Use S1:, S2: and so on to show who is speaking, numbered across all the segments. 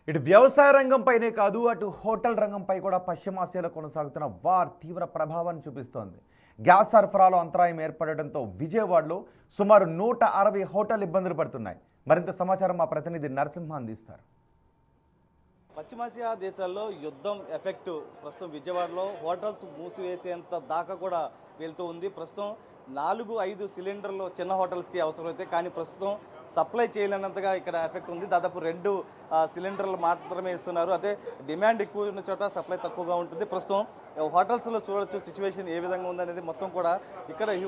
S1: ఇటు వ్యవసాయ రంగంపైనే కాదు అటు హోటల్ రంగంపై కూడా పశ్చిమాసియాలో కొనసాగుతున్న వార్ తీవ్ర ప్రభావాన్ని చూపిస్తోంది. గ్యాస్ సరఫరాలో అంతరాయం ఏర్పడడంతో విజయవాడలో సుమారు 160 హోటల్ ఇబ్బందులు పడుతున్నాయి. మరింత సమాచారం మా ప్రతినిధి నరసింహ అందిస్తారు.
S2: పశ్చిమాసియా దేశాల్లో యుద్ధం ఎఫెక్ట్ ప్రస్తుతం విజయవాడలో హోటల్స్ మూసివేసేంత దాకా కూడా వెళ్తూ ఉంది. ప్రస్తుతం 4-5 సిలిండర్లు చిన్న హోటల్స్కి అవసరమైతే, కానీ ప్రస్తుతం సప్లై చేయలేనంతగా ఇక్కడ ఎఫెక్ట్ ఉంది. దాదాపు 2 సిలిండర్లు మాత్రమే ఇస్తున్నారు. అదే డిమాండ్ ఎక్కువ ఉన్న చోట సప్లై తక్కువగా ఉంటుంది. ప్రస్తుతం హోటల్స్లో చూడొచ్చు సిచ్యువేషన్ ఏ విధంగా ఉందనేది. మొత్తం కూడా ఇక్కడ ఈ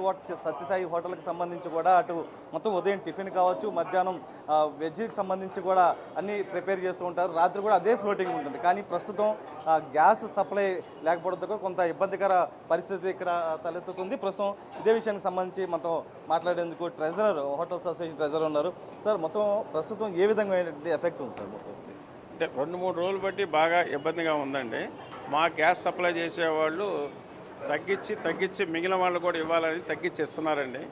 S2: సత్యసాయి హోటల్కి సంబంధించి కూడా అటు మొత్తం ఉదయం టిఫిన్ కావచ్చు, మధ్యాహ్నం వెజ్కి సంబంధించి కూడా అన్నీ ప్రిపేర్ చేస్తూ ఉంటారు. రాత్రి కూడా అదే ఫ్లోటింగ్ ఉంటుంది. కానీ ప్రస్తుతం గ్యాస్ సప్లై లేకపోవడంతో కొంత ఇబ్బందికర పరిస్థితి ఇక్కడ తలెత్తుతుంది. ప్రస్తుతం ఇదే విషయానికి సంబంధించి మనతో మాట్లాడేందుకు ట్రెజరర్, హోటల్స్ అసోసియేషన్ ట్రెజరర్ ఉన్నారు. సార్, మొత్తం ప్రస్తుతం ఏ విధంగా ఎఫెక్ట్ ఉంది సార్? మొత్తం
S3: అంటే 2-3 రోజులు బట్టి బాగా ఇబ్బందిగా ఉందండి. మా గ్యాస్ సప్లై చేసేవాళ్ళు తగ్గించి మిగిలిన వాళ్ళు కూడా ఇవ్వాలని తగ్గించి ఇస్తున్నారండి.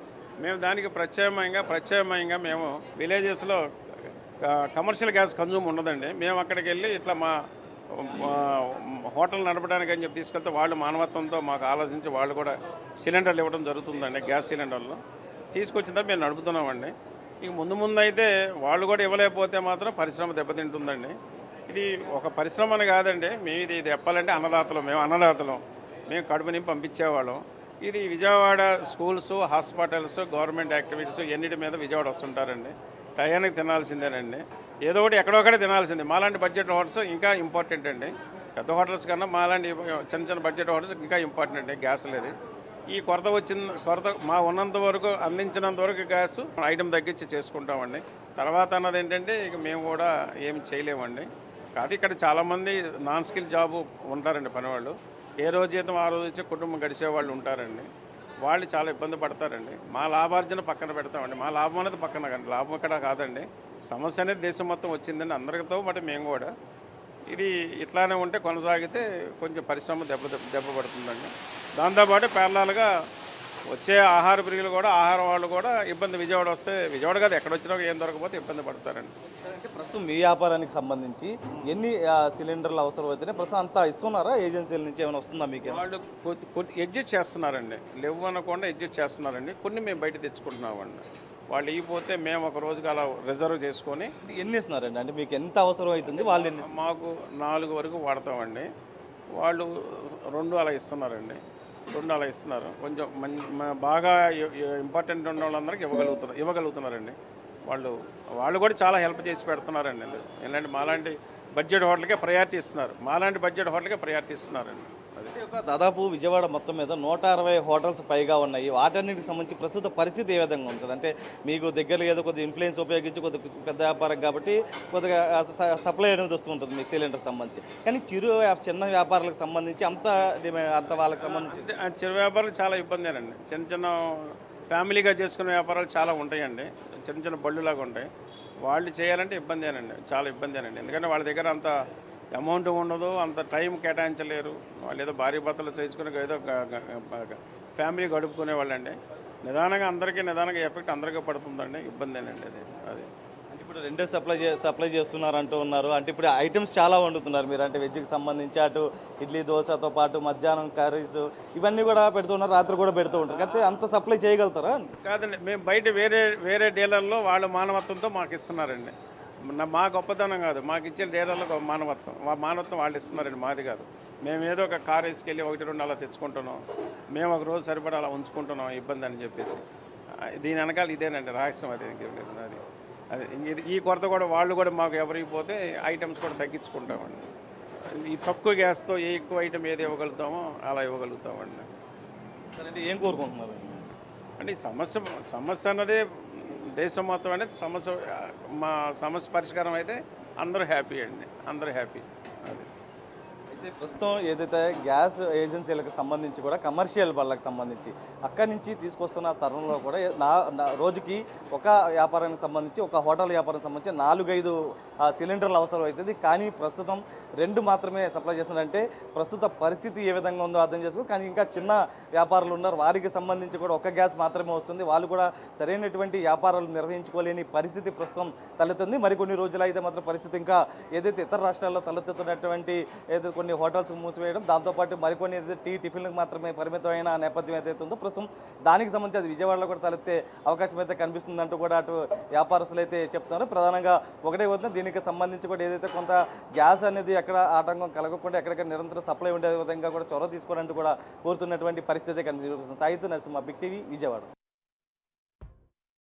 S3: మేము దానికి ప్రత్యామ్నాయంగా మేము విలేజెస్లో కమర్షియల్ గ్యాస్ కన్జ్యూమ్ ఉండదండి. మేము అక్కడికి వెళ్ళి ఇట్లా మా హోటల్ నడపడానికి అని చెప్పి తీసుకెళ్తే వాళ్ళు మానవత్వంతో మాకు ఆలోచించి వాళ్ళు కూడా సిలిండర్లు ఇవ్వడం జరుగుతుందండి. గ్యాస్ సిలిండర్లు తీసుకొచ్చిన తర్వాత మేము నడుపుతున్నామండి. ఇక ముందు అయితే వాళ్ళు కూడా ఇవ్వలేకపోతే మాత్రం పరిశ్రమ దెబ్బతింటుందండి. ఇది ఒక పరిశ్రమ అని కాదండి, మేము ఇది చెప్పాలంటే మేము కడుపు నింపి పంపించేవాళ్ళం. ఇది Vijayawada schools, hospitals, government activities ఎన్నిటి మీద విజయవాడ వస్తుంటారండి. టయానికి తినాల్సిందేనండి. ఏదో ఒకటి ఎక్కడొక్కడే తినాల్సిందే. మాలాంటి బడ్జెట్ హోటల్స్ ఇంకా ఇంపార్టెంట్ అండి. పెద్ద హోటల్స్ కన్నా మాలాంటి చిన్న బడ్జెట్ హోటల్స్ ఇంకా ఇంపార్టెంట్ అండి. గ్యాస్ లేదు. ఈ కొరత మా ఉన్నంత వరకు, అందించినంత వరకు గ్యాస్ ఐటెం తగ్గించి చేసుకుంటామండి. తర్వాత అన్నది ఏంటంటే ఇక మేము కూడా ఏం చేయలేమండి. కాదు, ఇక్కడ చాలామంది నాన్ స్కిల్ జాబు ఉంటారండి పనివాళ్ళు. ఏ రోజు జీతం ఆ రోజు వచ్చి కుటుంబం గడిచే వాళ్ళు ఉంటారండి. వాళ్ళు చాలా ఇబ్బంది పడతారండి. మా లాభార్జన పక్కన పెడతామండి. మా లాభం అనేది పక్కన కండి, లాభం ఇక్కడ కాదండి. సమస్య అనేది దేశం మొత్తం వచ్చిందండి అందరితో పాటు మేము కూడా. ఇది ఇట్లానే ఉంటే కొనసాగితే కొంచెం పరిశ్రమ దెబ్బ పడుతుందండి. దాంతోపాటు ప్యారలల్గా వచ్చే ఆహార ప్రియులు కూడా, ఆహారం వాళ్ళు కూడా ఇబ్బంది. విజయవాడ వస్తే, విజయవాడ కాదు ఎక్కడ వచ్చినా ఏం దొరకపోతే ఇబ్బంది పడతారండి.
S2: అంటే ప్రస్తుతం మీ వ్యాపారానికి సంబంధించి ఎన్ని సిలిండర్లు అవసరం అయితేనే ప్రస్తుతం అంతా ఇస్తున్నారా? ఏజెన్సీల నుంచి ఏమైనా వస్తుందా మీకు?
S3: వాళ్ళు అడ్జస్ట్ చేస్తున్నారండి. లేవు అనకుండా అడ్జస్ట్ చేస్తున్నారండి. కొన్ని మేము బయట తెచ్చుకుంటున్నామండి. వాళ్ళు ఇవ్వకపోతే మేము ఒక రోజుకి అలా రిజర్వ్ చేసుకొని.
S2: ఎన్ని ఇస్తున్నారండి? అంటే మీకు ఎంత అవసరం అవుతుంది? వాళ్ళు
S3: మాకు 4 వరకు వాడతామండి. వాళ్ళు 2 అలా ఇస్తున్నారండి. 2 అలా ఇస్తున్నారు. కొంచెం బాగా ఇంపార్టెంట్ ఉన్న వాళ్ళందరికీ ఇవ్వగలుగుతున్నారండి. వాళ్ళు కూడా చాలా హెల్ప్ చేసి పెడుతున్నారండి. ఏంటంటే మాలాంటి బడ్జెట్ హోటల్కే ప్రయారిటీ ఇస్తున్నారండి.
S2: అది దాదాపు విజయవాడ మొత్తం మీద 160 హోటల్స్ పైగా ఉన్నాయి. వాటన్నిటికి సంబంధించి ప్రస్తుత పరిస్థితి ఏ విధంగా ఉంటుంది? అంటే మీకు దగ్గరలో ఏదో కొద్దిగా ఇన్ఫ్లుయెన్స్ ఉపయోగించి కొద్దిగా పెద్ద వ్యాపారం కాబట్టి కొద్దిగా సప్లై అనేది వస్తూ ఉంటుంది మీకు సిలిండర్కి సంబంధించి. కానీ చిన్న వ్యాపారాలకు సంబంధించి అంత వాళ్ళకి సంబంధించి
S3: చిరు వ్యాపారాలు చాలా ఇబ్బందేనండి. చిన్న ఫ్యామిలీగా చేసుకునే వ్యాపారాలు చాలా ఉంటాయండి. చిన్న బళ్ళులాగా ఉంటాయి. వాళ్ళు చేయాలంటే చాలా ఇబ్బందేనండి. ఎందుకంటే వాళ్ళ దగ్గర అంత అమౌంట్ ఉండదు, అంత టైం కేటాయించలేరు. వాళ్ళు ఏదో భార్య భర్తలు చేయించుకుని ఏదో ఫ్యామిలీ గడుపుకునే వాళ్ళండి. నిదానంగా ఎఫెక్ట్ అందరికీ పడుతుందండి. ఇబ్బందేనండి అది.
S2: అంటే ఇప్పుడు 2 సప్లై చేస్తున్నారు అంటూ ఉన్నారు. అంటే ఇప్పుడు ఐటమ్స్ చాలా వండుతున్నారు మీరు. అంటే వెజ్కి సంబంధించి అటు ఇడ్లీ దోశతో పాటు మధ్యాహ్నం కర్రీస్ ఇవన్నీ కూడా పెడుతున్నారు, రాత్రి కూడా పెడుతూ ఉంటారు. అయితే అంత సప్లై చేయగలుగుతారా?
S3: కాదండి, మేము బయట వేరే డీలర్లో వాళ్ళ మానవత్వంతో మాకు ఇస్తున్నారండి. మా గొప్పతనం కాదు, మాకు ఇచ్చే డీలర్లకు మానవత్వం వాళ్ళు ఇస్తున్నారండి, మాది కాదు. మేము ఏదో ఒక కారు వేసుకెళ్ళి 1-2 అలా తెచ్చుకుంటున్నాం. మేము ఒక రోజు సరిపడా అలా ఉంచుకుంటున్నాం ఇబ్బంది అని చెప్పేసి. దీని వెనకాల ఇదేనండి రహస్యం. అది ఈ కొరత కూడా వాళ్ళు కూడా మాకు ఎవరిపోతే ఐటమ్స్ కూడా తగ్గించుకుంటామండి. ఈ తక్కువ గ్యాస్తో ఎక్కువ ఐటమ్ ఏది ఇవ్వగలుగుతామో అలా ఇవ్వగలుగుతామండి.
S2: అంటే ఏం కోరుకుంటున్నారు?
S3: అంటే ఈ సమస్య అన్నదే దేశం మొత్తం అనేది మా సమస్య పరిష్కారం అయితే అందరూ హ్యాపీ అండి. అది.
S2: అయితే అయితే ప్రస్తుతం ఏదైతే గ్యాస్ ఏజెన్సీలకు సంబంధించి కూడా కమర్షియల్ బళ్ళకు సంబంధించి అక్కడి నుంచి తీసుకొస్తున్న తరుణంలో కూడా రోజుకి ఒక వ్యాపారానికి సంబంధించి ఒక హోటల్ వ్యాపారానికి సంబంధించి 4-5 సిలిండర్లు అవసరం అవుతుంది. కానీ ప్రస్తుతం 2 మాత్రమే సప్లై చేస్తున్నారంటే ప్రస్తుత పరిస్థితి ఏ విధంగా ఉందో అర్థం చేసుకో. కానీ ఇంకా చిన్న వ్యాపారులు ఉన్నారు, వారికి సంబంధించి కూడా ఒక గ్యాస్ మాత్రమే వస్తుంది. వాళ్ళు కూడా సరైనటువంటి వ్యాపారాలు నిర్వహించుకోలేని పరిస్థితి ప్రస్తుతం తలెత్తుంది. మరికొన్ని రోజులు అయితే మాత్రం పరిస్థితి ఇంకా ఏదైతే ఇతర రాష్ట్రాల్లో తలెత్తుతున్నటువంటి ఏదైతే కొన్ని హోటల్స్ మూసివేయడం, దాంతోపాటు మరికొన్ని ఏదైతే టిఫిన్లకు మాత్రమే పరిమితమైన నేపథ్యం ఏదైతే ఉందో ప్రస్తుతం దానికి సంబంధించి అది విజయవాడలో కూడా తలెత్తే అవకాశం అయితే కనిపిస్తుందంటూ కూడా అటు వ్యాపారస్తులు అయితే చెప్తున్నారు. ప్రధానంగా ఒకటే వద్ద దీనికి సంబంధించి కూడా ఏదైతే కొంత గ్యాస్ అనేది ఎక్కడ ఆటంకం కలగకుండా ఎక్కడికక్కడ నిరంతరం సప్లై ఉండే విధంగా కూడా చొరవ తీసుకోవాలంటూ కూడా కోరుతున్నటువంటి పరిస్థితి కనిపిస్తుంది. సాహిత్య నరసింహ, బిగ్ టీవీ, విజయవాడ.